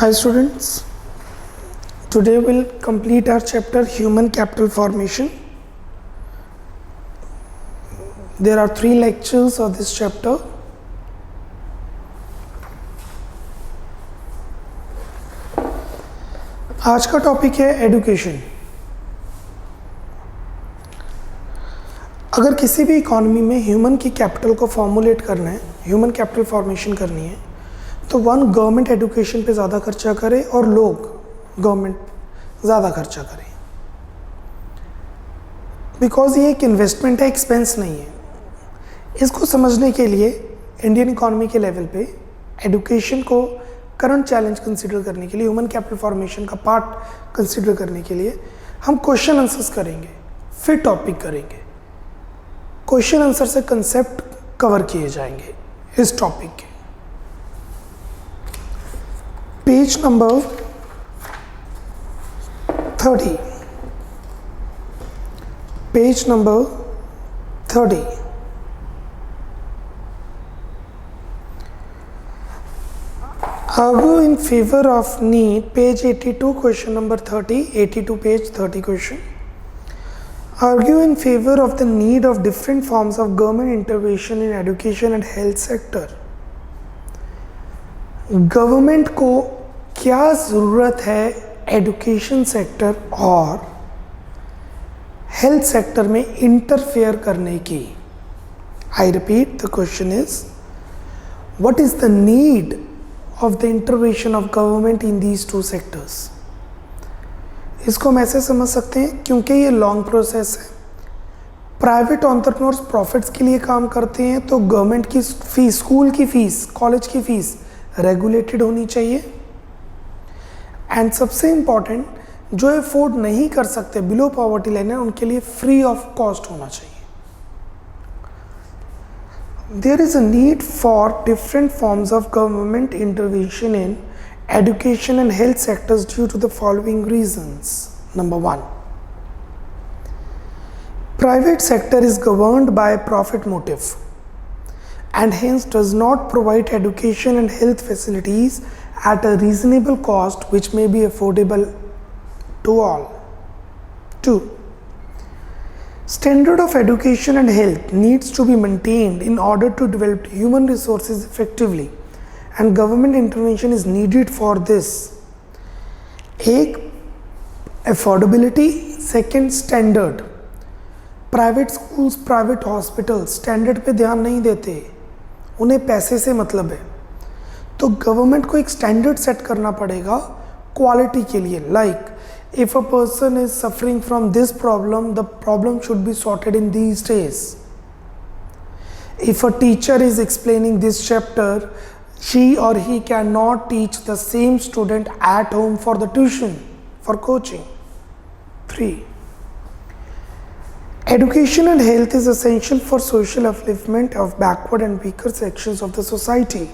Hi students, today we'll complete our chapter Human Capital Formation. There are 3 lectures of this chapter. आज का topic है education. अगर किसी भी इकोनॉमी में ह्यूमन की कैपिटल को फॉर्मुलेट करना है, ह्यूमन कैपिटल फॉर्मेशन करनी है, तो गवर्नमेंट एजुकेशन पे ज़्यादा खर्चा करे और लोग गवर्नमेंट ज़्यादा खर्चा करें, बिकॉज ये एक इन्वेस्टमेंट है, एक्सपेंस नहीं है। इसको समझने के लिए इंडियन इकोनॉमी के लेवल पे एजुकेशन को करंट चैलेंज कंसिडर करने के लिए, ह्यूमन कैपिटल फॉर्मेशन का पार्ट कंसिडर करने के लिए हम क्वेश्चन आंसर्स करेंगे, फिर टॉपिक करेंगे। क्वेश्चन आंसर से कंसेप्ट कवर किए जाएंगे इस टॉपिक के। Page number 30, page number 30। Argue in favor of need, page 82, question number 30, 82 page 30 question. Argue in favor of the need of different forms of government intervention in education and health sector. Government को क्या ज़रूरत है education sector और health sector में interfere करने की? I repeat, the question is what is the need of the intervention of government in these two sectors. इसको हम ऐसे समझ सकते हैं, क्योंकि ये लॉन्ग प्रोसेस है। प्राइवेट एंटरप्रेन्योर्स प्रॉफिट्स के लिए काम करते हैं, तो गवर्नमेंट की फीस, स्कूल की फीस, कॉलेज की फीस रेगुलेटेड होनी चाहिए। एंड सबसे इम्पॉर्टेंट, जो अफोर्ड नहीं कर सकते, बिलो पॉवर्टी लाइन है, उनके लिए फ्री ऑफ कॉस्ट होना चाहिए। There is a need for different forms of government intervention in education and health sectors due to the following reasons. Number 1, private sector is governed by profit motive and hence does not provide education and health facilities at a reasonable cost which may be affordable to all. 2, standard of education and health needs to be maintained in order to develop human resources effectively and government intervention is needed for this. एक affordability, second standard. Private schools, private hospital standard पे ध्यान नहीं देते, उन्हें पैसे से मतलब है। तो गवर्नमेंट को एक स्टैंडर्ड सेट करना पड़ेगा क्वालिटी के लिए। Like if a person is suffering from this problem, the problem should be sorted in these days. If a teacher is explaining this chapter, she or he cannot teach the same student at home for the tuition, for coaching. 3, education and health is essential for social upliftment of backward and weaker sections of the society.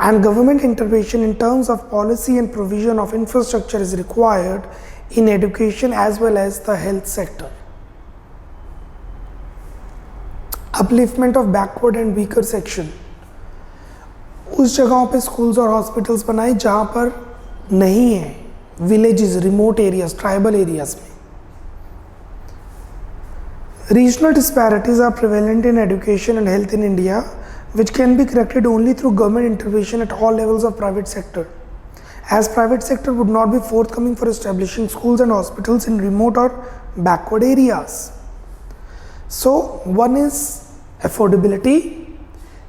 And government intervention in terms of policy and provision of infrastructure is required in education as well as the health sector. Upliftment of backward and weaker section, उस जगहों पे schools और hospitals बनाए जहाँ पर नहीं है, villages, remote areas, tribal areas में। Regional disparities are prevalent in education and health in India, which can be corrected only through government intervention at all levels of private sector, as private sector would not be forthcoming for establishing schools and hospitals in remote or backward areas. So one is affordability,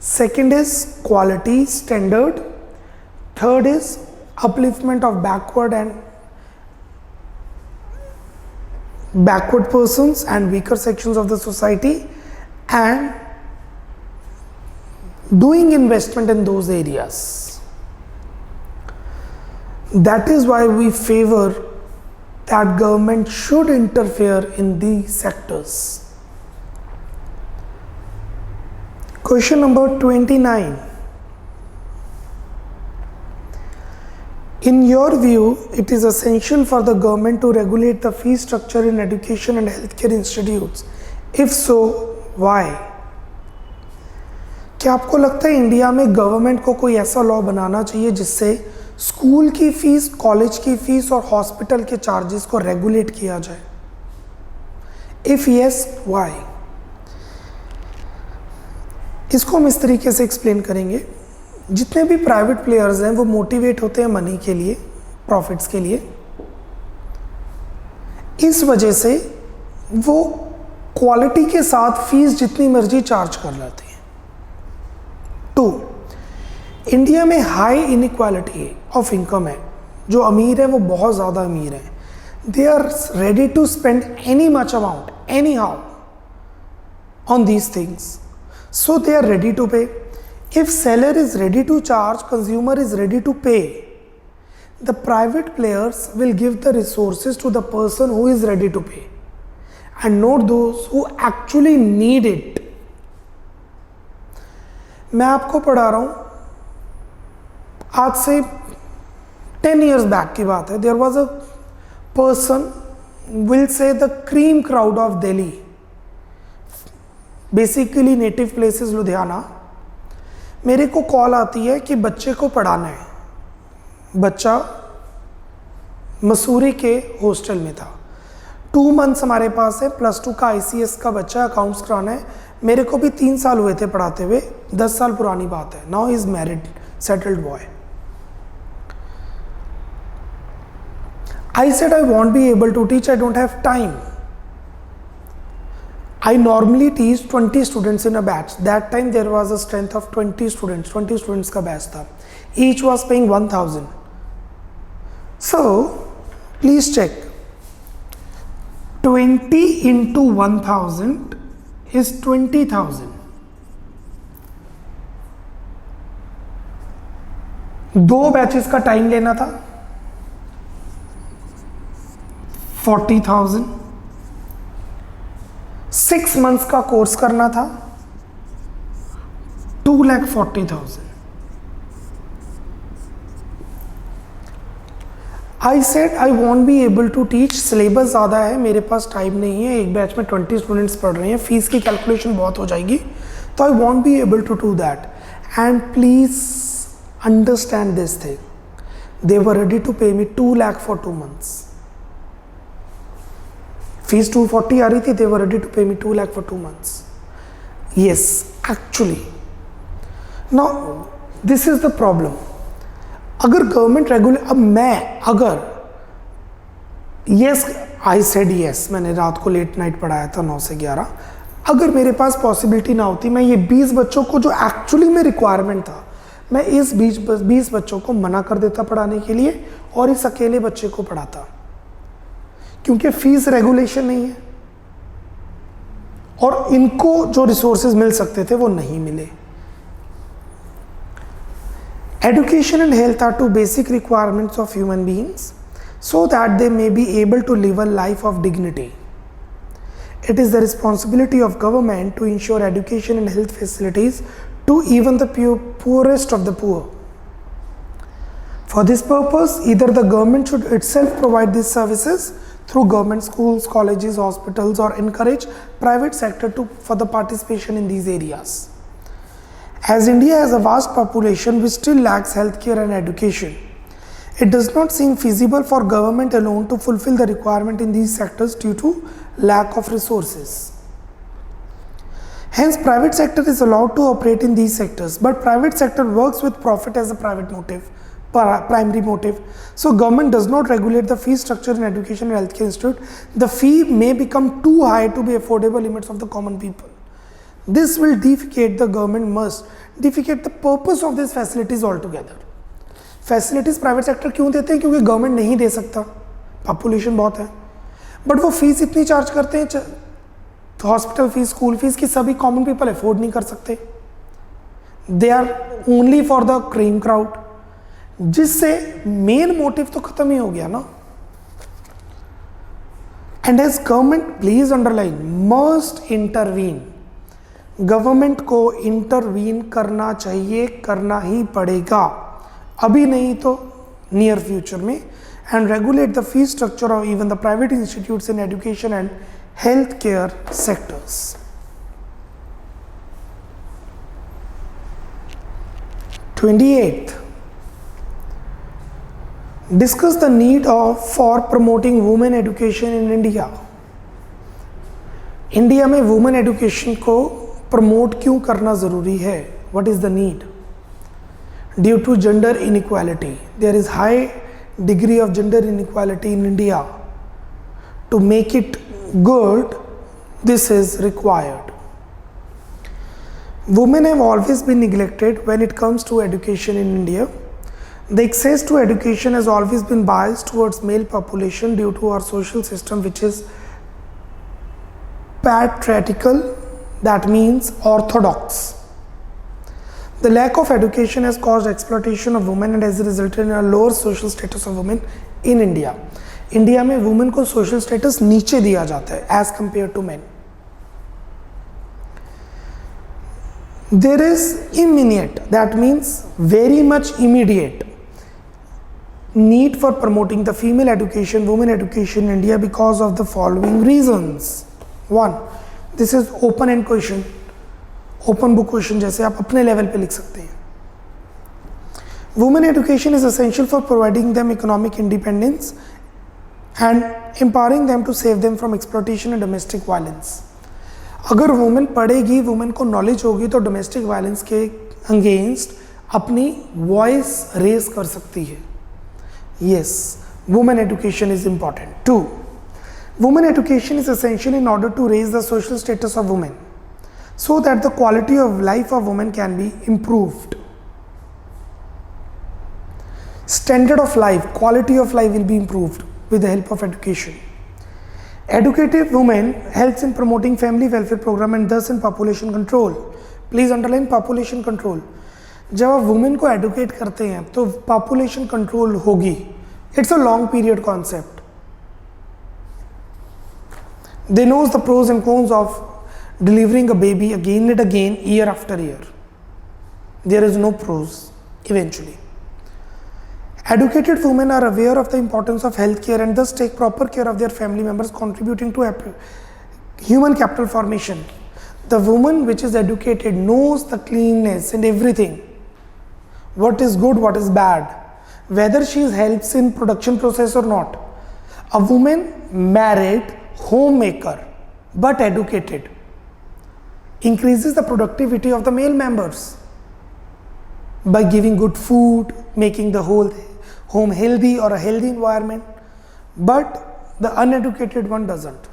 second is quality standard, third is upliftment of backward persons and weaker sections of the society, and doing investment in those areas. That is why we favor that government should interfere in these sectors. Question number 29. In your view, it is essential for the government to regulate the fee structure in education and healthcare institutes. If so, why? क्या आपको लगता है India में government को कोई ऐसा law बनाना चाहिए जिससे स्कूल की फीस, कॉलेज की फीस और हॉस्पिटल के चार्जेस को रेगुलेट किया जाए? If yes, why? इसको हम इस तरीके से एक्सप्लेन करेंगे, जितने भी प्राइवेट प्लेयर्स हैं वो मोटिवेट होते हैं मनी के लिए, प्रॉफिट्स के लिए, इस वजह से वो क्वालिटी के साथ फीस जितनी मर्जी चार्ज कर लेते हैं। 2, इंडिया में हाई इनइक्वालिटी ऑफ इनकम है। जो अमीर है वो बहुत ज़्यादा अमीर है, they are ready to spend any much amount any how on these things, so they are ready to pay. If seller is ready to charge, consumer is ready to pay, the private players will give the resources to the person who is ready to pay and not those who actually need it. मैं आपको पढ़ा रहा हूँ, आज से 10 years back की बात है। There was a person, will say the cream crowd of Delhi, basically native places Ludhiana. मेरे को कॉल आती है कि बच्चे को पढ़ाना है। बच्चा मसूरी के हॉस्टल में था, 2 months हमारे पास है, +2 का ICS का बच्चा, अकाउंट्स कराना है। मेरे को भी 3 साल हुए थे पढ़ाते हुए, 10 साल पुरानी बात है। Now is married, settled boy. I said I want be able to teach, I don't have time. I normally teach 20 students in a batch. That time there was a strength of 20 students. 20 students का batch था. Each was paying 1,000. So, please check. 20 into 1,000 is 20,000. 2 batches का time लेना था, 40,000. 6 months का course करना था, 2,40,000. I said I want be able to teach, syllabus ज़्यादा है, मेरे पास टाइम नहीं है, एक बैच में 20 स्टूडेंट्स पढ़ रहे हैं, फीस की कैलकुलेशन बहुत हो जाएगी, तो I want be able to do that. And please understand this thing, they were ready to pay me 2 lakh for 2 months. Fees 240 आ रही थी, they were ready to pay me 2 lakh for 2 months. Yes, actually. Now, this is the problem. अगर government regulate, अब मैं अगर yes, I said yes, मैंने रात को लेट नाइट पढ़ाया था 9 से 11, अगर मेरे पास पॉसिबिलिटी ना होती, मैं ये 20 बच्चों को जो एक्चुअली में रिक्वायरमेंट था, मैं इस 20 बच्चों को मना कर देता पढ़ाने के लिए और इस अकेले बच्चे को पढ़ाता, क्योंकि फीस रेगुलेशन नहीं है और इनको जो रिसोर्सेज मिल सकते थे वो नहीं मिले। Education and health are 2 basic requirements of human beings so that they may be able to live a life of dignity. It is the responsibility of government to ensure education and health facilities to even the poorest of the poor. For this purpose, either the government should itself provide these services through government schools, colleges, hospitals, or encourage private sector for the participation in these areas. As India has a vast population which still lacks healthcare and education, it does not seem feasible for government alone to fulfill the requirement in these sectors due to lack of resources. Hence, private sector is allowed to operate in these sectors, but private sector works with profit as a primary motive. So government does not regulate the fee structure in education and healthcare institute. The fee may become too high to be affordable limits of the common people. This will defeat the government must defeat the purpose of these facilities altogether. Facilities private sector क्यों देते हैं? क्योंकि government नहीं दे सकता, population बहुत है, but वो fees इतनी चार्ज करते हैं, तो हॉस्पिटल फीस, स्कूल फीस की सभी कॉमन पीपल अफोर्ड नहीं कर सकते। They are only for the cream crowd, जिससे मेन मोटिव तो खत्म ही हो गया ना। And as government, please underline, must intervene, government को इंटरवीन करना चाहिए, करना ही पड़ेगा, अभी नहीं तो नियर फ्यूचर में, and regulate the fee structure of even the private institutes in education and health care sectors. 28th, Discuss the need for promoting women education in India. India में वुमेन एजुकेशन को promote क्यों करना ज़रूरी है? What is the need? Due to gender inequality. There is high degree of gender inequality in India. To make it good, this is required. Women have always been neglected when it comes to education in India. The access to education has always been biased towards male population due to our social system, which is patriarchal, that means orthodox. The lack of education has caused exploitation of women and has resulted in a lower social status of women in India. India में women को social status नीचे दिया जाता है as compare to man. There is immediate, that means very much immediate need for promoting the female education, women education in India because of the following reasons. One, this is open end question, open book question जैसे आप अपने level पे लिख सकते हैं. Women education is essential for providing them economic independence and empowering them to save them from exploitation and domestic violence. अगर women पढ़ेगी, women को नॉलेज होगी तो डोमेस्टिक वायलेंस के अगेंस्ट अपनी वॉइस रेज कर सकती है. Yes, women education is important. 2, women education is essential in order to raise the social status of women so that the quality of life of women can be improved. Standard of life, quality of life will be improved with the help of education. Educated women helps in promoting family welfare program and thus in population control. Please underline population control. जब आप women को educate करते हैं तो population control होगी. It's a long period concept. They knows the pros and cons of delivering a baby again and again year after year. There is no pros eventually. Educated women are aware of the importance of health care and thus take proper care of their family members, contributing to human capital formation. The woman which is educated knows the cleanness and everything. What is good, what is bad, whether she helps in production process or not. A woman married, homemaker, but educated increases the productivity of the male members by giving good food, making the whole home healthy or a healthy environment, but the uneducated one doesn't.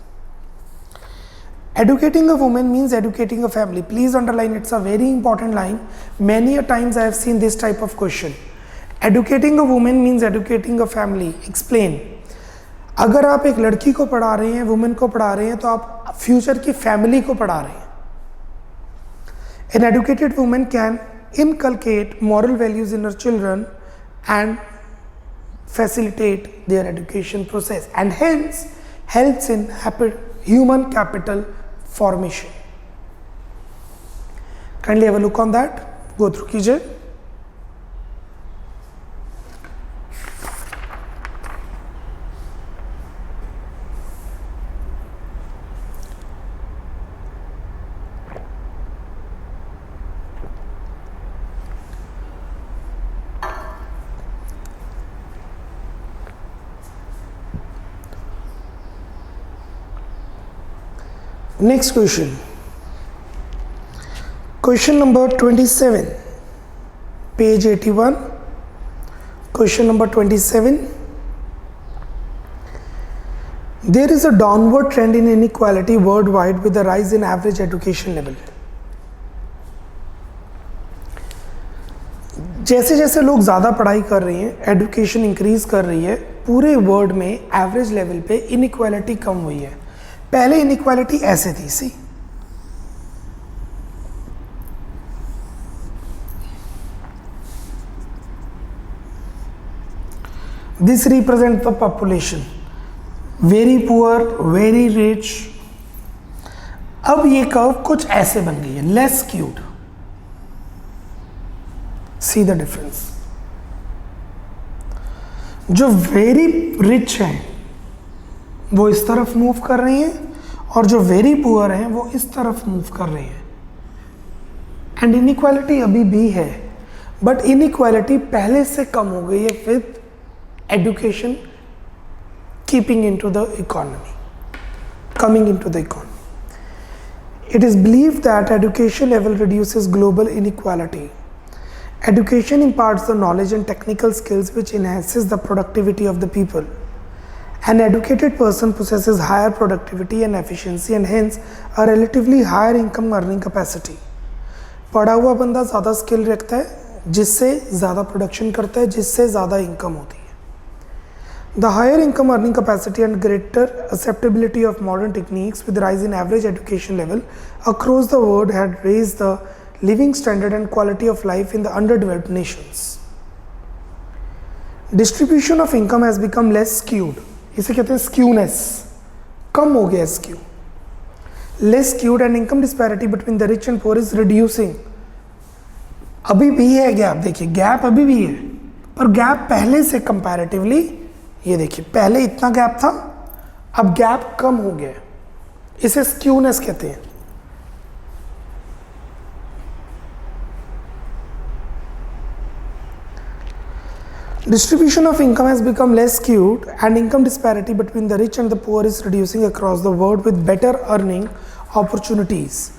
Educating a woman means educating a family. Please underline, it's a very important line. Many a times I have seen this type of question. Educating a woman means educating a family. Explain. अगर आप एक लड़की को पढ़ा रहे हैं, women को पढ़ा रहे हैं, तो आप फ्यूचर की फैमिली को पढ़ा रहे हैं. An educated woman can inculcate moral values in her children and facilitate their education process and hence helps in human capital formation. Kindly have a look on that. Go through कीजिए. Next question. Question number 27, page 81. Question number 27. There is a downward trend in inequality worldwide with the rise in average education level. जैसे जैसे लोग ज़्यादा पढ़ाई कर रहे हैं, education increase कर रही है, पूरे वर्ल्ड में एवरेज लेवल पे इनइक्वालिटी कम हुई है. पहले इनइक्वालिटी ऐसे थी. See this represent the population, very poor, very rich. अब ये कर्व कुछ ऐसे बन गई है, less skewed. See the difference. जो वेरी रिच है वो इस तरफ मूव कर रही हैं और जो वेरी पुअर हैं वो इस तरफ मूव कर रहे हैं. एंड इनइक्वालिटी अभी भी है, बट इनइक्वालिटी पहले से कम हो गई है with education keeping into the economy, coming into the economy. It is believed that education level reduces global inequality. Education imparts the knowledge and technical skills which enhances the productivity of the people. An educated person possesses higher productivity and efficiency and hence a relatively higher income earning capacity. पढ़ा हुआ बंदा ज़्यादा skill रखता है जिससे ज़्यादा production करता है जिससे ज़्यादा इनकम होती है. The higher income earning capacity and greater acceptability of modern techniques with rise in average education level across the world had raised the living standard and quality of life in the underdeveloped nations. Distribution of income has become less skewed. इसे कहते हैं skewness. कम हो गया skew. Less skewed and income disparity between the rich and poor is reducing. अभी भी है gap, देखिए gap अभी भी है, पर गैप पहले से कंपैरेटिवली, ये देखिए पहले इतना गैप था, अब गैप कम हो गया. इसे स्क्यूनेस कहते हैं. Distribution of income has become less skewed and income disparity between the rich and the poor is reducing across the world with better earning opportunities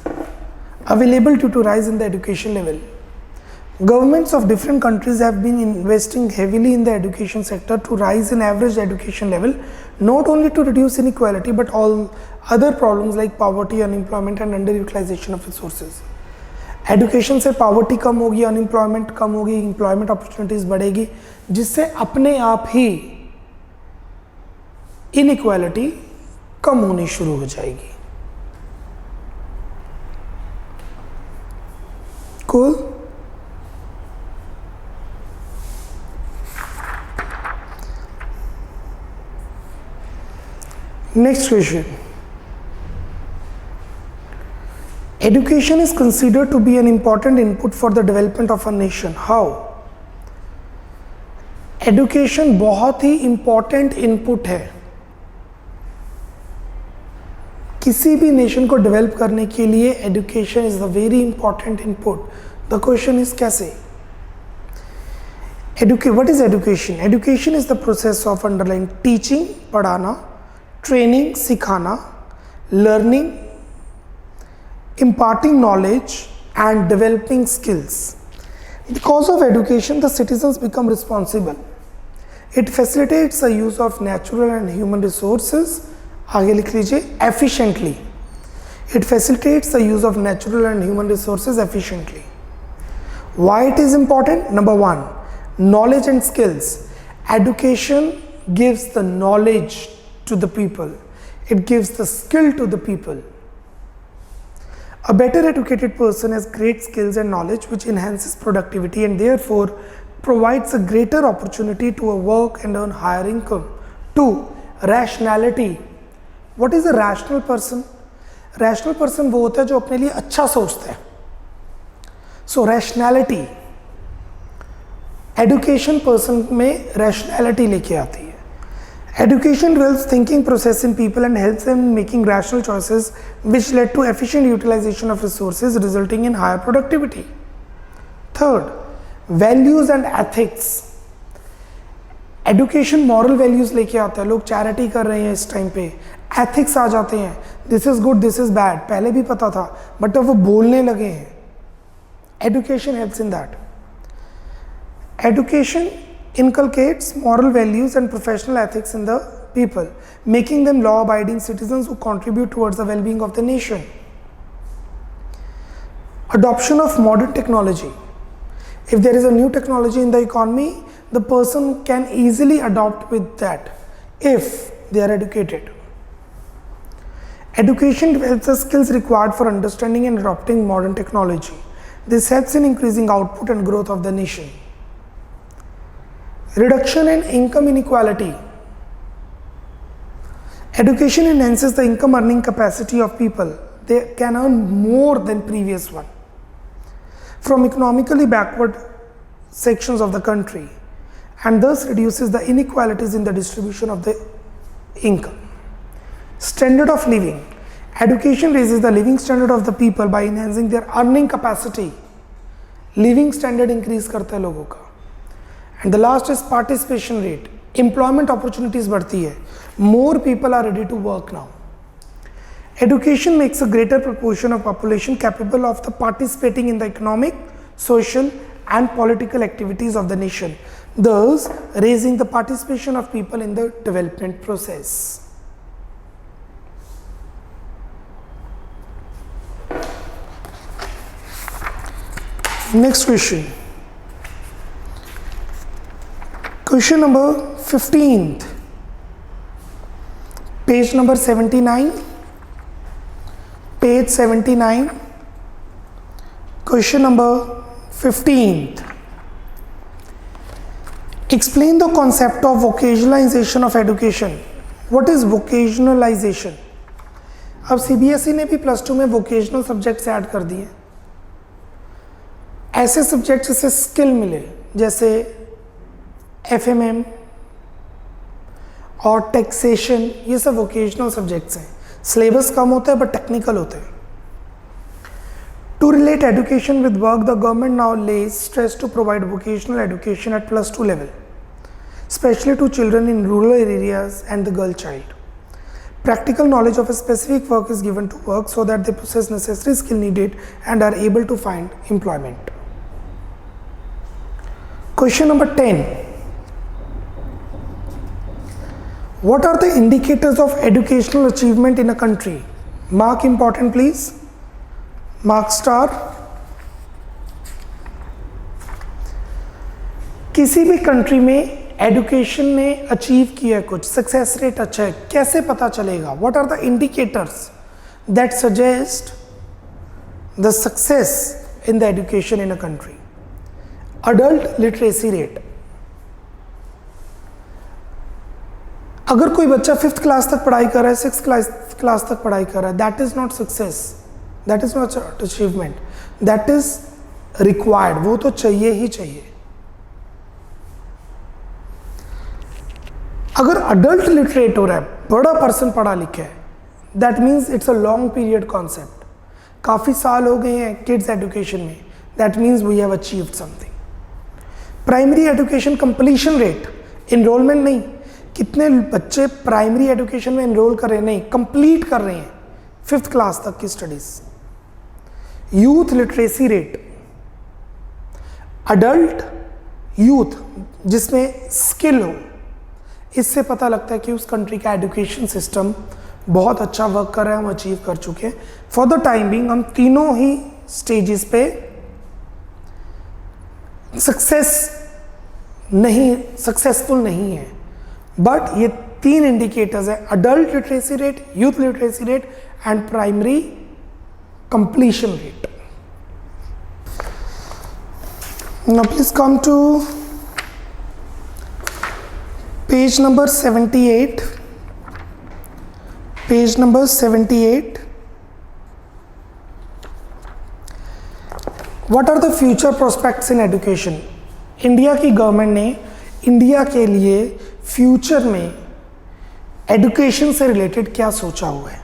available due to rise in the education level. Governments of different countries have been investing heavily in the education sector to rise in average education level, not only to reduce inequality but all other problems like poverty, unemployment and underutilization of resources. Education से poverty कम होगी, unemployment कम होगी, employment opportunities बढ़ेगी, जिससे अपने आप ही inequality कम होनी शुरू हो जाएगी. Cool. Next question. Education is considered to be an important input for the development of a nation. How? Education बहुत ही important input है किसी भी nation को develop करने के लिए. Education is a very important input. The question is कैसे? What is education? Education is the process of underlying teaching, पढ़ाना, training, सिखाना, learning, imparting knowledge and developing skills. Because of education, the citizens become responsible. It facilitates the use of natural and human resources. आगे लिख लीजिए, efficiently. It facilitates the use of natural and human resources efficiently. Why it is important? Number one, knowledge and skills. Education gives the knowledge to the people. It gives the skill to the people. A better educated person has great skills and knowledge which enhances productivity and therefore provides a greater opportunity to work and earn higher income. 2. Rationality. What is a rational person? Rational person वो होता है जो अपने लिए अच्छा सोचता है. So rationality. Education person में rationality लेके आती है. Education develops thinking process in people and helps them in making rational choices which led to efficient utilization of resources resulting in higher productivity. Third, values and ethics. Education moral values लेके आता है. लोग charity कर रहे हैं इस time पे, ethics आ जाते हैं. This is good, this is bad. पहले भी पता था but अब वो बोलने लगे हैं. Education helps in that. Education inculcates moral values and professional ethics in the people, making them law-abiding citizens who contribute towards the well-being of the nation. Adoption of modern technology. If there is a new technology in the economy, the person can easily adopt with that if they are educated. Education develops the skills required for understanding and adopting modern technology. This helps in increasing output and growth of the nation. Reduction in income inequality. Education enhances the income earning capacity of people. They can earn more than previous one from economically backward sections of the country and thus reduces the inequalities in the distribution of the income. Standard of living. Education raises the living standard of the people by enhancing their earning capacity. Living standard increase करता है लोगों का. And the last is participation rate. Employment opportunities बढ़ती है, more people are ready to work now. Education makes a greater proportion of population capable of the participating in the economic, social and political activities of the nation, thus raising the participation of people in the development process. Next question. Question number 15th, page number 79. Page 79, question number 15th. Explain the concept of vocationalization of education. What is vocationalization? अब CBSE ने भी +2 में vocational subjects add कर दिए. ऐसे subject जिससे skill मिले, जैसे FMM और टैक्सेशन, ये सब वोकेशनल सब्जेक्ट्स हैं. सिलेबस कम होता है बट टेक्निकल होते हैं. To relate education with work, the government now lays stress to provide vocational education at +2 level, specially to children in rural areas and the girl child. Practical knowledge of a specific work is given to work so that they possess necessary skill needed and are able to find employment. Question number 10. What are the indicators of educational achievement in a country? Mark important please. Mark star. किसी भी country में education ने achieve किया है कुछ, success rate अच्छा है, कैसे पता चलेगा? What are the indicators that suggest the success in the education in a country? Adult literacy rate. अगर कोई बच्चा 5th क्लास तक पढ़ाई कर रहा है, 6th क्लास तक पढ़ाई कर रहा है, that is not success, that is not achievement, that is required. वो तो चाहिए ही चाहिए. अगर अडल्ट लिटरेट हो रहा है, बड़ा पर्सन पढ़ा लिखा है, that means it's a long period concept. काफ़ी साल हो गए हैं किड्स एजुकेशन में, that means we have achieved something. Primary education completion rate, enrollment नहीं, कितने बच्चे प्राइमरी एजुकेशन में इनरोल कर रहे हैं, नहीं, कंप्लीट कर रहे हैं 5th क्लास तक की studies. Youth literacy rate, adult youth जिसमें स्किल हो, इससे पता लगता है कि उस कंट्री का एजुकेशन सिस्टम बहुत अच्छा वर्क कर रहा है, हम अचीव कर चुके हैं. फॉर द टाइम बिंग हम तीनों ही स्टेजेस पे सक्सेसफुल नहीं है, बट ये 3 इंडिकेटर्स है: adult literacy rate, youth literacy rate and primary completion rate. Now please come to page number 78. Page number 78. What are the future prospects in education? India की government ने India के लिए future में education से related क्या सोचा हुआ है?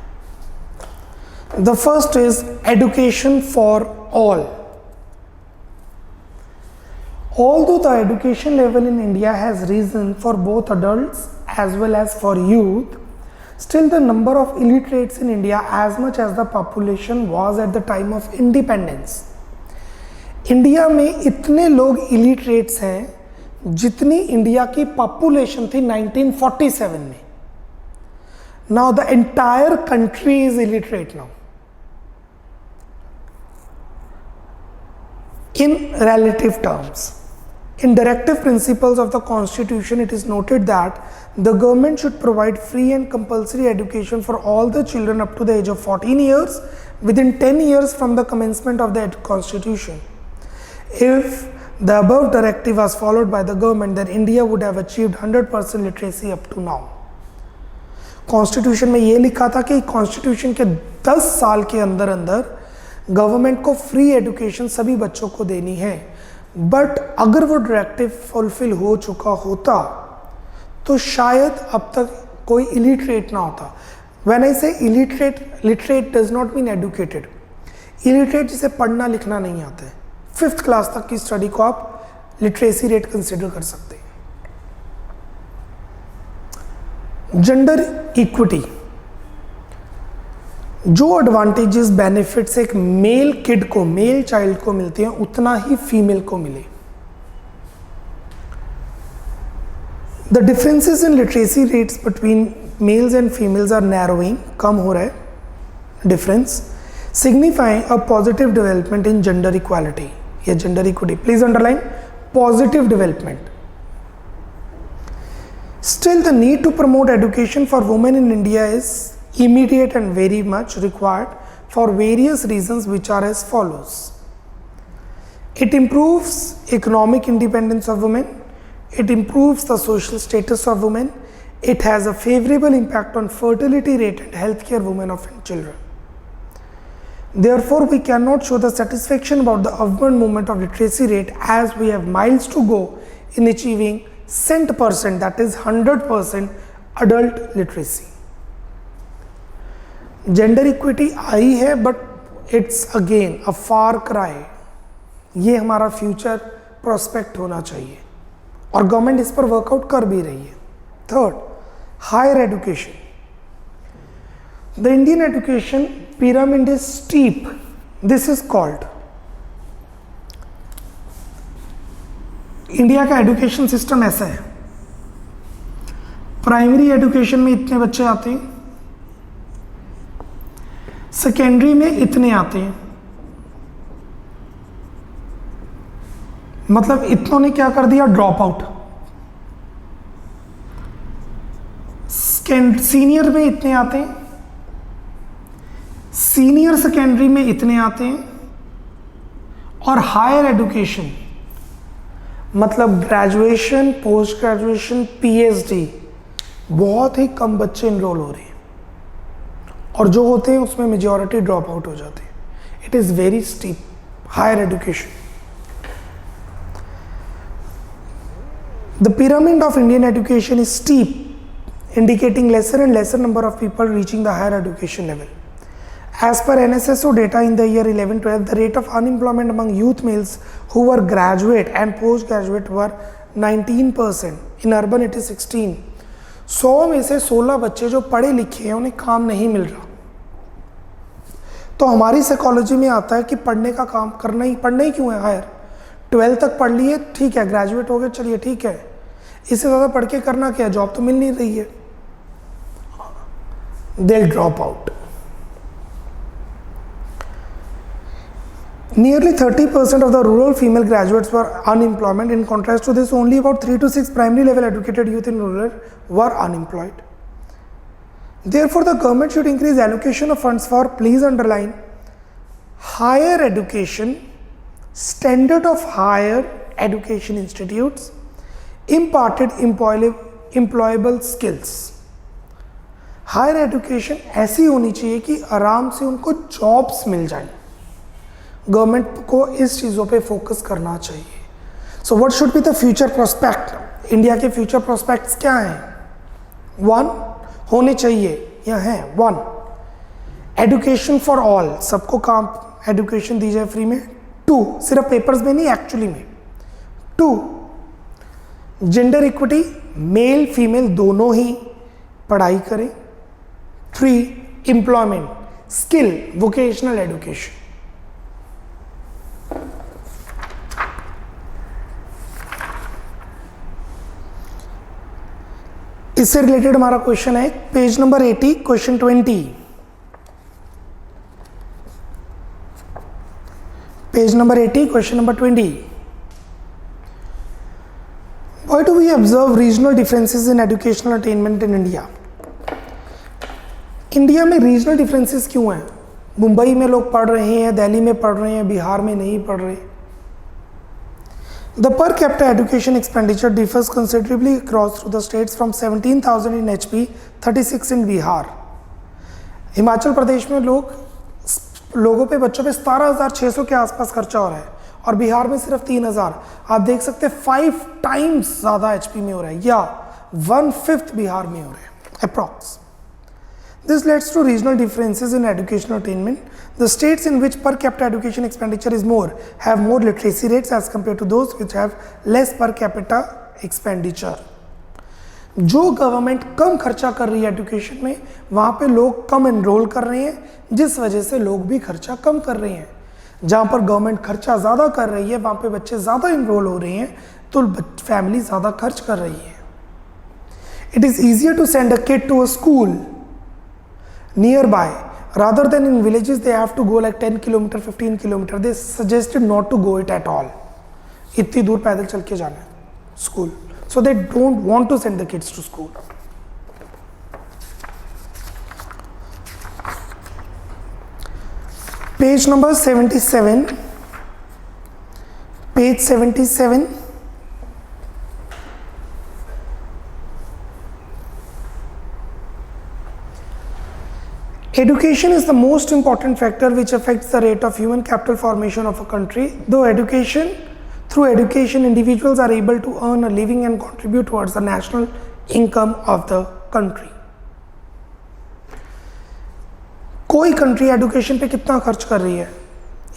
The first is education for all. Although the education level in India has risen for both adults as well as for youth, still the number of illiterates in India as much as the population was at the time of independence. India में इतने लोग illiterates हैं जितनी India की population थी 1947 में. Now the entire country is illiterate now. In relative terms. In directive principles of the Constitution, it is noted that the government should provide free and compulsory education for all the children up to the age of 14 years within 10 years from the commencement of the Constitution. If the above directive was followed by the government, then India would have achieved 100% literacy up to now. Constitution में ये लिखा था कि Constitution के 10 साल के अंदर government को फ्री एजुकेशन सभी बच्चों को देनी है. बट अगर वो डायरेक्टिव फुलफिल हो चुका होता तो शायद अब तक कोई इलिटरेट ना होता. व्हेन आई से illiterate, literate does not mean educated. Illiterate जिसे पढ़ना लिखना नहीं आता है, 5th क्लास तक की स्टडी को आप लिटरेसी रेट कंसिडर कर सकते हैं. जेंडर इक्विटी, जो एडवांटेजेस बेनिफिट्स एक मेल किड को, मेल चाइल्ड को मिलते हैं उतना ही फीमेल को मिले। The differences in literacy rates between males and females are narrowing, कम हो रहा है difference, signifying a positive development in gender equality या gender equity. Please underline positive development. Still, the need to promote education for women in India is immediate and very much required for various reasons, which are as follows. It improves economic independence of women. It improves the social status of women. It has a favorable impact on fertility rate and healthcare women of children. Therefore, we cannot show the satisfaction about the upward movement of literacy rate, as we have miles to go in achieving %, that is 100% adult literacy. Gender equity आई है but it's again a far cry. ये हमारा future prospect होना चाहिए और government इस पर workout कर भी रही है। Third, higher education. The Indian education pyramid is steep. This is called, India का एजुकेशन सिस्टम ऐसा है, प्राइमरी एजुकेशन में इतने बच्चे आते हैं, सेकेंडरी में इतने आते हैं, मतलब इतनों ने क्या कर दिया, ड्रॉप आउट। सीनियर में इतने आते हैं, सीनियर सेकेंडरी में इतने आते हैं, और हायर एजुकेशन मतलब ग्रेजुएशन, पोस्ट ग्रेजुएशन, पीएचडी, बहुत ही कम बच्चे इनरोल हो रहे हैं, और जो होते हैं उसमें मेजॉरिटी ड्रॉप आउट हो जाते हैं। It is very steep higher education. The pyramid of Indian education is steep, indicating lesser and lesser number of people reaching the higher education level. As per NSSO data in the year 11-12, the rate of unemployment among youth males who were graduate and postgraduate were 19%. In urban it is 16. 100 में से 16 बच्चे जो पढ़े लिखे हैं उन्हें काम नहीं मिल रहा। तो हमारी साइकोलॉजी में आता है कि पढ़ने का काम करना ही, पढ़ना ही क्यों है हायर, 12 तक पढ़ लिए ठीक है, ग्रेजुएट हो गए चलिए ठीक है, इससे ज़्यादा पढ़ के करना क्या, जॉब तो मिल नहीं रही है। They'll drop out. Nearly 30% of the rural female graduates were unemployed. In contrast to this, only about 3 to 6 primary level educated youth in rural were unemployed. Therefore, the government should increase allocation of funds for, please underline, higher education, standard of higher education institutes, imparted employable skills. Higher education ऐसी होनी चाहिए कि आराम से उनको jobs मिल जाए। Government को इस चीज़ों पे फोकस करना चाहिए। So what should be the future prospect? India के फ्यूचर प्रोस्पेक्ट्स क्या हैं? 1 होने चाहिए या हैं 1 एजुकेशन फॉर ऑल, सबको काम एजुकेशन दी जाए फ्री में। 2 सिर्फ पेपर्स में नहीं, एक्चुअली में। 2 जेंडर इक्विटी, मेल फीमेल दोनों ही पढ़ाई करें। 3 एम्प्लॉयमेंट, स्किल, वोकेशनल एजुकेशन। इससे रिलेटेड हमारा क्वेश्चन है page number 80, question 20। Page number 80, question number 20। Why do we observe regional differences in educational attainment in India? India में रीजनल डिफरेंसेस क्यों हैं? मुंबई में लोग पढ़ रहे हैं, दिल्ली में पढ़ रहे हैं, बिहार में नहीं पढ़ रहे। The per capita education expenditure differs considerably across through the states from 17,000 in HP, 36 in Bihar. Himachal Pradesh में लोगों पे बच्चों पे 17,600 के आसपास खर्चा हो रहा है, और बिहार में सिर्फ 3,000। आप देख सकते हैं 5 टाइम्स ज़्यादा HP में हो रहा है, या 1/5 बिहार में हो रहा है approx. This leads to regional differences in educational attainment. The states in which per capita education expenditure is more have more literacy rates as compared to those which have less per capita expenditure. जो government कम खर्चा कर रही है education में, वहाँ पे लोग कम enrol कर रहे हैं, जिस वजह से लोग भी खर्चा कम कर रहे हैं। जहाँ पर गवर्नमेंट खर्चा ज़्यादा कर रही है, वहाँ पे बच्चे ज़्यादा एनरोल हो रहे हैं, तो फैमिली ज़्यादा खर्च कर रही है। It is easier to send a kid to a school nearby rather than in villages they have to go like 10 kilometer 15 kilometer. They suggested not to go it at all. इतनी दूर पैदल चल के जाना है school, so they don't want to send the kids to school. Page number 77, page 77. Education is the most important factor which affects the rate of human capital formation of a country. Through education, individuals are able to earn a living and contribute towards the national income of the country. कोई country education पे कितना खर्च कर रही है,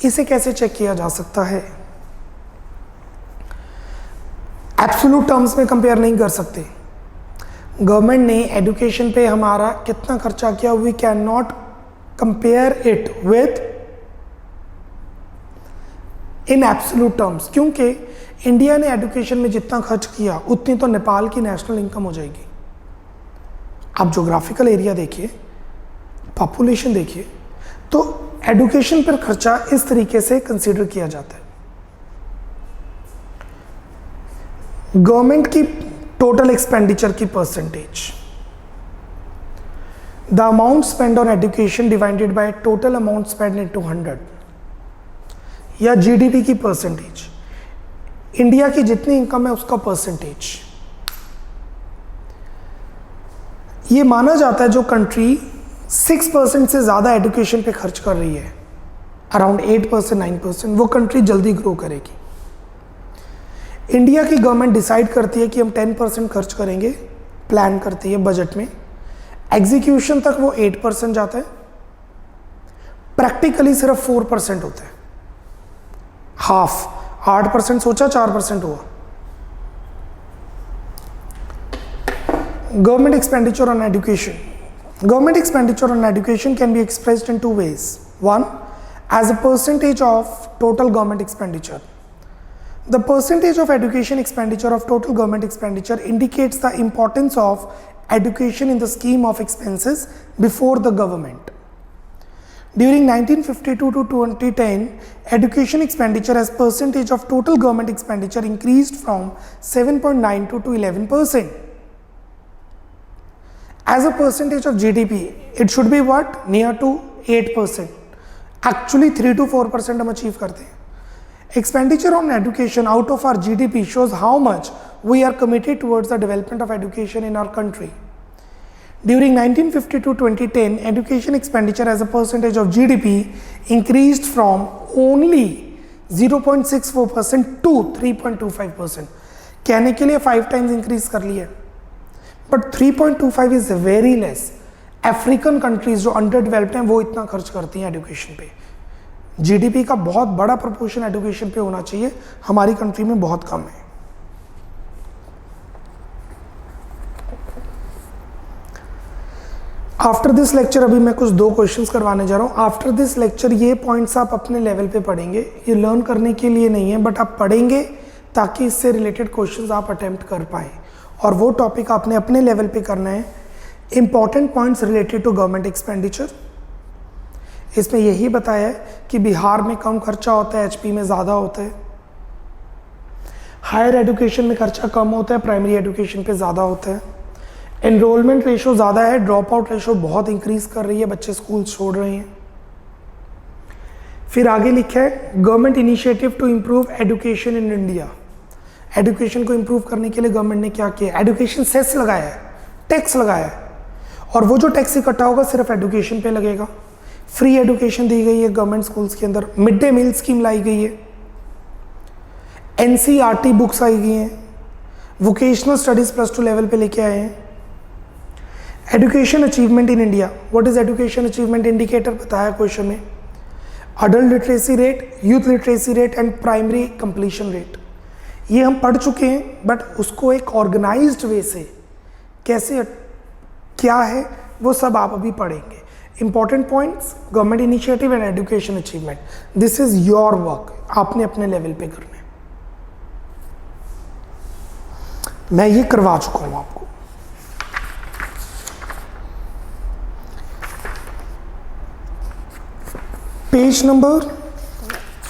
इसे कैसे check किया जा सकता है? एब्सोल्यूट टर्म्स में कंपेयर नहीं कर सकते। गवर्नमेंट ने एजुकेशन पे हमारा कितना खर्चा किया, we can not compare it with in absolute terms, क्योंकि इंडिया ने एजुकेशन में जितना खर्च किया उतनी तो नेपाल की नेशनल इनकम हो जाएगी। आप ज्योग्राफिकल एरिया देखिए, पॉपुलेशन देखिए, तो एजुकेशन पर खर्चा इस तरीके से कंसीडर किया जाता है। गवर्नमेंट की टोटल एक्सपेंडिचर की percentage, the amount spend on education divided by total amount spend into 100, या जीडीपी की परसेंटेज, इंडिया की जितनी इनकम है उसका परसेंटेज। ये माना जाता है जो कंट्री 6% से ज़्यादा एजुकेशन पे खर्च कर रही है, अराउंड 8% 9%, वो कंट्री जल्दी ग्रो करेगी। इंडिया की गवर्नमेंट डिसाइड करती है कि हम 10% खर्च करेंगे, प्लान करती है बजट में, एग्जीक्यूशन तक वो 8% जाता है, प्रैक्टिकली सिर्फ 4% होता है, हाफ। 8% सोचा, 4% हुआ। Government expenditure on education, government expenditure on education can be expressed in two ways. One, as a percentage of total government expenditure. The percentage of education expenditure of total government expenditure indicates the importance of education in the scheme of expenses before the government. During 1952 to 2010, education expenditure as percentage of total government expenditure increased from 7.9 to 11%. As a percentage of GDP, it should be what? Near to 8%. Actually 3 to 4% हम achieve करते हैं। Expenditure on education out of our GDP shows how much we are committed towards the development of education in our country. During 1950 to 2010, education expenditure as a percentage of GDP increased from only 0.64% to 3.25%. कहने के लिए 5 times increase कर लिया, but 3.25 is very less. African countries जो under developed हैं वो इतना खर्च करती हैं एजुकेशन पे। जीडीपी का बहुत बड़ा प्रोपोर्शन एजुकेशन पे होना चाहिए, हमारी कंट्री में बहुत कम है। आफ्टर दिस लेक्चर अभी मैं कुछ 2 क्वेश्चंस करवाने जा रहा हूँ। आफ्टर दिस लेक्चर ये पॉइंट्स आप अपने लेवल पे पढ़ेंगे, ये लर्न करने के लिए नहीं है, बट आप पढ़ेंगे ताकि इससे रिलेटेड क्वेश्चंस आप अटेम्प्ट कर पाएँ, और वो टॉपिक आपने अपने लेवल पे करना है। Important points related to government expenditure, इसमें यही बताया है कि बिहार में कम खर्चा होता है, एचपी में ज़्यादा होता है। हायर एजुकेशन में खर्चा कम होता है, प्राइमरी एजुकेशन पे ज़्यादा होता है। एनरोलमेंट रेशो ज़्यादा है, ड्रॉप आउट रेशो बहुत इंक्रीज कर रही है, बच्चे स्कूल छोड़ रहे हैं। फिर आगे लिखा है government initiative to improve education in India. Education को इम्प्रूव करने के लिए गवर्नमेंट ने क्या किया? एजुकेशन सेस लगाया है, टैक्स लगाया है, और वो जो टैक्स इकट्ठा होगा सिर्फ एजुकेशन पे लगेगा। फ्री एजुकेशन दी गई है गवर्नमेंट स्कूल्स के अंदर, मिड डे मील स्कीम लाई गई है, एनसीईआरटी बुक्स आई गई हैं, वोकेशनल स्टडीज +2 लेवल पे लेके आए हैं। Education achievement in India, what is education achievement indicator बताया क्वेश्चन में। Adult literacy rate, youth literacy rate and primary completion rate, ये हम पढ़ चुके हैं, बट उसको एक ऑर्गेनाइज्ड वे से कैसे क्या है वो सब आप अभी पढ़ेंगे। Important points, government initiative and education achievement, this is your work, आपने अपने लेवल पे करना है। मैं ये करवा चुका हूं आपको। Page number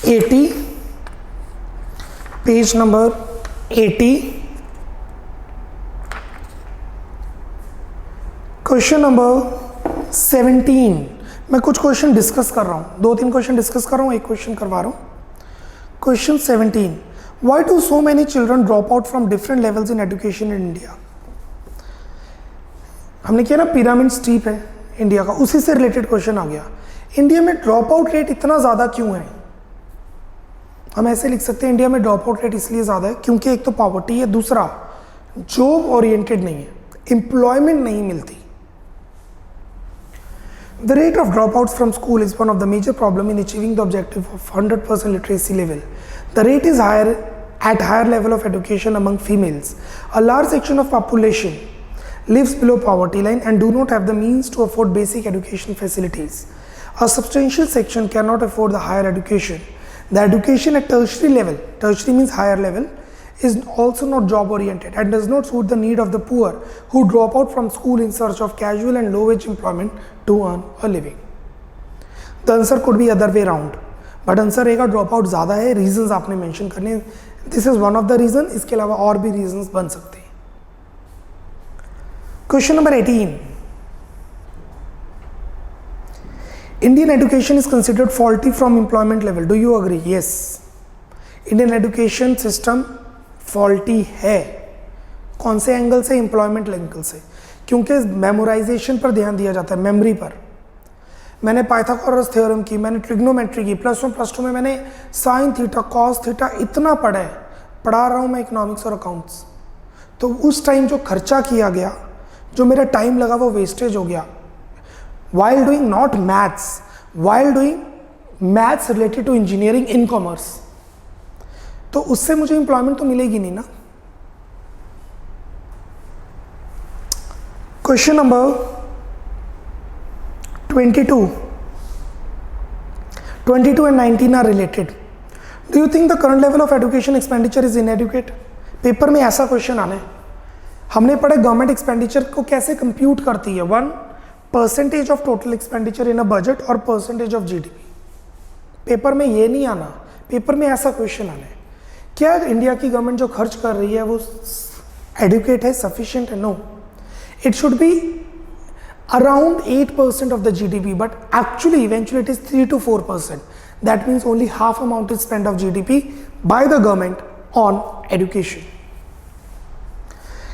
80, page number 80, question number 17। मैं कुछ क्वेश्चन डिस्कस कर रहा हूं, 2-3 क्वेश्चन डिस्कस कर रहा हूं, एक क्वेश्चन करवा रहा हूं। Question 17, why do so many children drop out from different levels in education in India. हमने किया ना पिरामिड स्टीप है इंडिया का, उसी से रिलेटेड क्वेश्चन आ गया। इंडिया में ड्रॉप आउट रेट इतना ज़्यादा क्यों है? हम ऐसे लिख सकते हैं इंडिया में ड्रॉप आउट रेट इसलिए ज़्यादा है क्योंकि एक तो पॉवर्टी है, दूसरा जॉब ओरिएंटेड नहीं है, एम्प्लॉयमेंट नहीं मिलती। The rate of dropouts from school is one of the major problems in achieving the objective of 100% literacy level. The rate is higher at higher level of education among females. A large section of population lives below poverty line and do not have the means to afford basic education facilities. A substantial section cannot afford the higher education. The education at tertiary level, tertiary means higher level, is also not job oriented and does not suit the need of the poor who drop out from school in search of casual and low wage employment to earn a living. The answer could be other way around, but answer रहेगा drop out ज़्यादा है, reasons आपने mention करने, this is one of the reason, इसके अलावा और भी reasons बन सकते हैं। Question number 18, Indian education is considered faulty from employment level. Do you agree? Yes. Indian education system faulty है। कौन से एंगल से? एम्प्लॉयमेंट एंगल से, क्योंकि मेमोराइजेशन पर ध्यान दिया जाता है, मेमोरी पर। मैंने पाइथागोरस थ्योरम की, मैंने ट्रिग्नोमेट्री की, +1 +2 में मैंने साइन थीटा कॉस थीटा इतना पढ़ा रहा हूँ मैं इकोनॉमिक्स और अकाउंट्स। तो उस टाइम जो खर्चा किया गया, जो मेरा टाइम लगा, वो वेस्टेज हो गया। While doing not maths, while doing maths related to engineering in commerce, तो उससे मुझे एम्प्लॉयमेंट तो मिलेगी नहीं ना। Question number 22 and 19 are related. Do you think the current level of education expenditure is inadequate? Paper में ऐसा क्वेश्चन आना है। हमने पढ़ा गवर्नमेंट एक्सपेंडिचर को कैसे कंप्यूट करती है, 1% of total expenditure in a budget और % ऑफ जीडीपी। पेपर में ये नहीं आना, पेपर में ऐसा क्वेश्चन आना है, क्या इंडिया की गवर्नमेंट जो खर्च कर रही है वो एडुकेट है, सफिशिएंट है? No, it should be around 8% of the GDP, but actually eventually it is 3 to 4%. That means only half amount is spent of GDP by the government on education.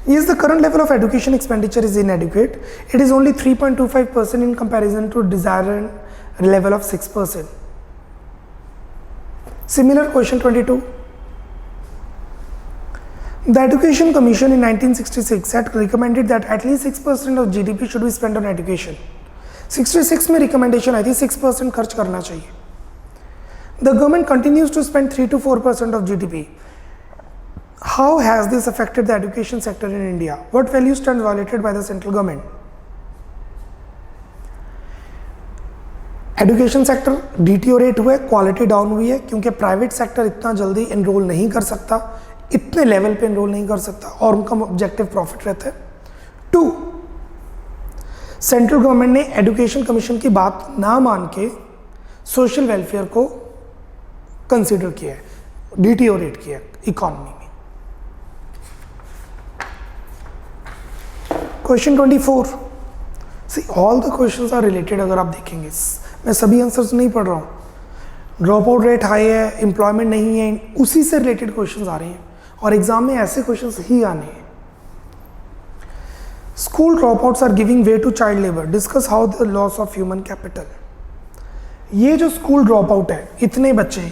Yes, the current level of education expenditure is inadequate. It is only 3.25% in comparison to desired level of 6%. Similar question 22. The Education Commission in 1966 had recommended that at least 6% of GDP should be spent on education. 66 में recommendation आई थी 6% खर्च करना चाहिए. The government continues to spend 3 to 4% of GDP. How has this affected the education sector in India? What values stand violated by the central government? Education sector deteriorate हुआ है, quality down हुई है, क्योंकि private sector इतना जल्दी enrol नहीं कर सकता, इतने लेवल पे एनरोल नहीं कर सकता और उनका ऑब्जेक्टिव प्रॉफिट रहता है। 2, सेंट्रल गवर्नमेंट ने एजुकेशन कमीशन की बात ना मान के सोशल वेलफेयर को कंसिडर किया है, डिटीरियोरेट किया इकोनॉमी में। Question 24, see all the questions are related. अगर आप देखेंगे, मैं सभी आंसर्स नहीं पढ़ रहा हूँ, ड्रॉप आउट रेट हाई है, एम्प्लॉयमेंट नहीं है, उसी से रिलेटेड क्वेश्चंस आ रहे हैं और एग्जाम में ऐसे क्वेश्चंस ही आने हैं। School dropouts are giving way to child labour, discuss how the loss of human capital. ये जो स्कूल ड्रॉप आउट है, इतने बच्चे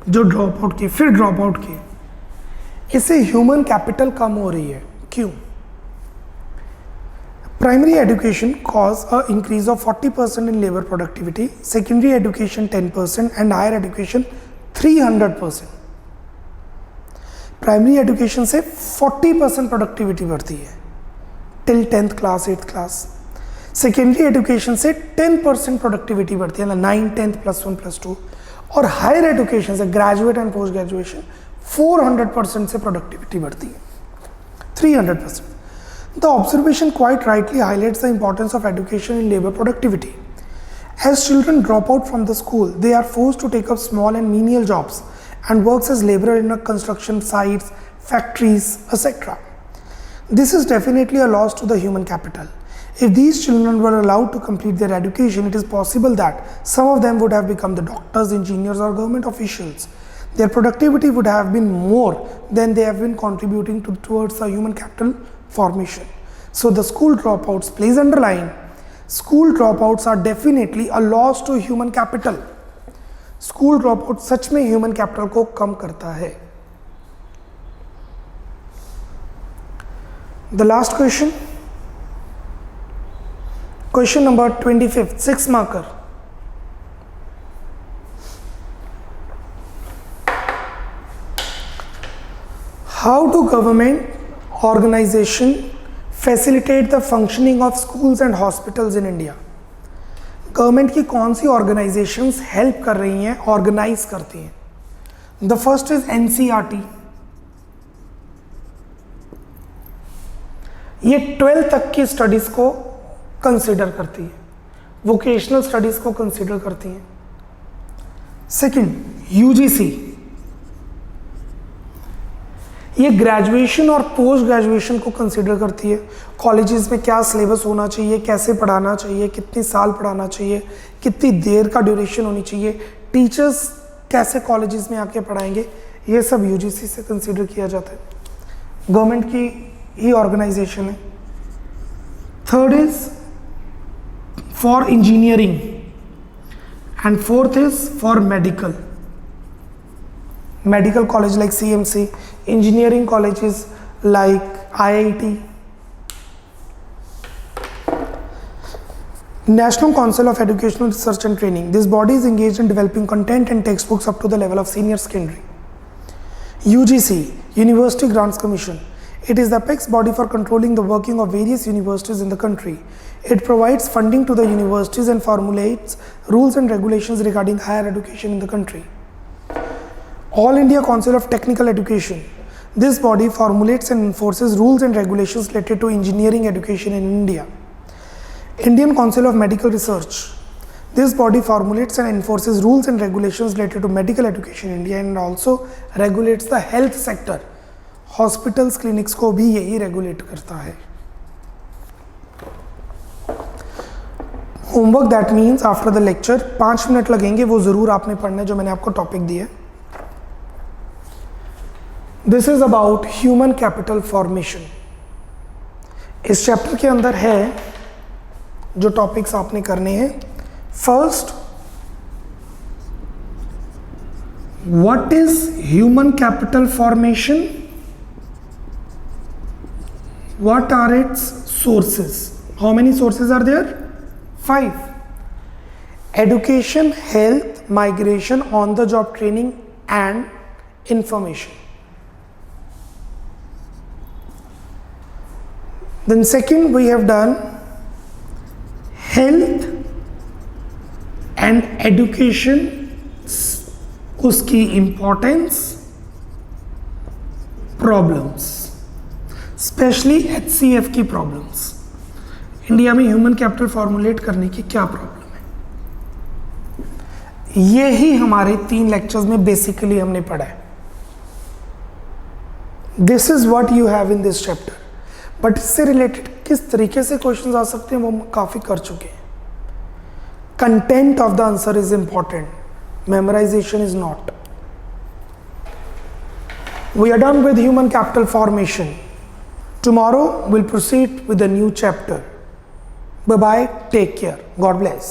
जो ड्रॉप आउट किए फिर ड्रॉप आउट किए, इससे ह्यूमन कैपिटल कम हो रही है। क्यों? Primary education caused an increase of 40% in labor productivity, secondary education 10% and higher education 300%. Primary education से 40% प्रोडक्टिविटी बढ़ती है, till 10th class 8th class. Secondary education से 10% प्रोडक्टिविटी बढ़ती है, 9 10th +1 +2। और हायर एजुकेशन से ग्रेजुएट एंड पोस्ट ग्रेजुएशन 400% से productivity बढ़ती है, 300%। The observation quite rightly highlights the importance of education in labor productivity. As children drop out from the school, they are forced to take up small and menial jobs and works as laborer in construction sites, factories, etc. This is definitely a loss to the human capital. If these children were allowed to complete their education, it is possible that some of them would have become the doctors, engineers, or government officials. Their productivity would have been more than they have been contributing towards the human capital formation. So the school dropouts, please underline, school dropouts are definitely a loss to human capital. School dropout सच में human capital को कम करता है. The last question, question number 25th, 6 marker. How do government organization facilitate the functioning of schools and hospitals in India? Government की कौन सी organisations help कर रही हैं, organise करती हैं? The first is NCERT. ये 12th तक की स्टडीज को कंसिडर करती है, वोकेशनल स्टडीज को कंसिडर करती हैं। सेकंड, यूजीसी, ये ग्रेजुएशन और पोस्ट ग्रेजुएशन को कंसिडर करती है। कॉलेजेस में क्या सिलेबस होना चाहिए, कैसे पढ़ाना चाहिए, कितने साल पढ़ाना चाहिए, कितनी देर का ड्यूरेशन होनी चाहिए, टीचर्स कैसे कॉलेजेस में आके पढ़ाएंगे, ये सब यूजीसी से कंसिडर किया जाता है। गवर्नमेंट की ही ऑर्गेनाइजेशन है। Third is for engineering and fourth is for medical. Medical college like CMC, engineering colleges like IIT. National Council of Educational Research and Training. This body is engaged in developing content and textbooks up to the level of senior secondary. UGC, University Grants Commission. It is the apex body for controlling the working of various universities in the country. It provides funding to the universities and formulates rules and regulations regarding higher education in the country. All India Council of Technical Education. This body formulates and enforces rules and regulations related to engineering education in India. Indian Council of Medical Research. This body formulates and enforces rules and regulations related to medical education in India and also regulates the health sector. Hospitals, clinics को भी यही regulate करता है. Homework that means after the lecture 5 minute लगेंगे, वो ज़रूर आपने पढ़ना जो मैंने आपको टॉपिक दिया है. This is about human capital formation. इस चैप्टर के अंदर है जो टॉपिक्स आपने करने हैं। First, what is human capital formation, what are its sources, how many sources are there? 5. Education, health, migration, on the job training and information. Then second, we have done health and education, उसकी importance, problems, especially HCF की problems. India में human capital formulate करने की क्या problem है, ये ही हमारे 3 lectures में बेसिकली हमने पढ़ा है. This is what you have in this chapter. But इससे रिलेटेड किस तरीके से क्वेश्चंस आ सकते हैं वो हम काफ़ी कर चुके हैं. Content of the answer is important, memorization is not. We are done with human capital formation. Tomorrow we'll proceed with a new chapter. Bye bye, take care, God bless.